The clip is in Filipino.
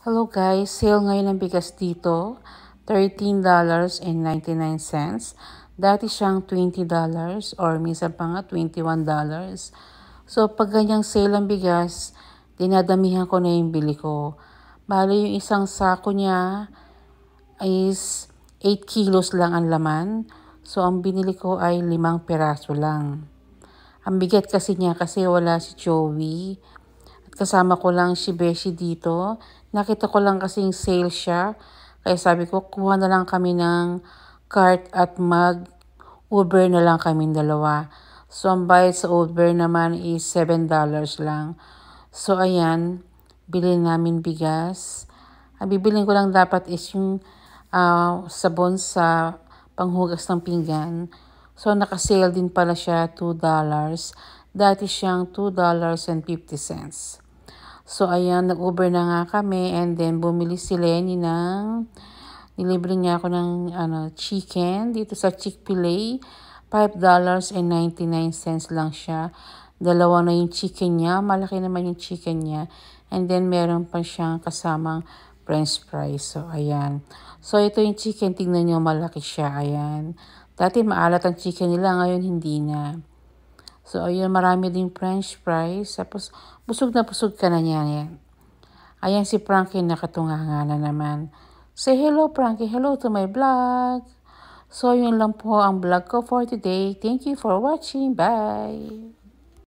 Hello guys, sale ngayon ng bigas dito, $13.99. Dati siyang $20 or minsan pa nga $21. So pag ganyang sale ang bigas, dinadamihan ko na yung bili ko. Bali yung isang sako niya is 8 kilos lang ang laman. So ang binili ko ay 5 peraso lang. Ang bigat kasi niya kasi wala si Joey. Kasama ko lang si Beshi dito. Nakita ko lang kasing sale siya. Kaya sabi ko, kuha na lang kami ng cart at mag-Uber na lang kami dalawa. So, ang bayad sa Uber naman is $7 lang. So, ayan, bilhin namin bigas. Ang bibilin ko lang dapat is yung sabon sa panghugas ng pinggan. So, nakasale din pala siya $2. Dati siyang $2.50. So, ayan, nag-Uber na nga kami and then bumili si Lenny nilibre niya ako ng chicken dito sa Chick-fil-A. $5.99 lang siya. Dalawa na yung chicken niya. Malaki naman yung chicken niya. And then, meron pa siyang kasamang french fries. So, ayan. So, ito yung chicken. Tingnan nyo, malaki siya. Ayan. Dati maalat ang chicken nila. Ngayon, hindi na. So, ayun, marami din french fries. Tapos, busog na busog ka na niya. Yan. Ayan si Frankie, nakatunganga na naman. Say hello, Frankie. Hello to my vlog. So, yun lang po ang vlog ko for today. Thank you for watching. Bye!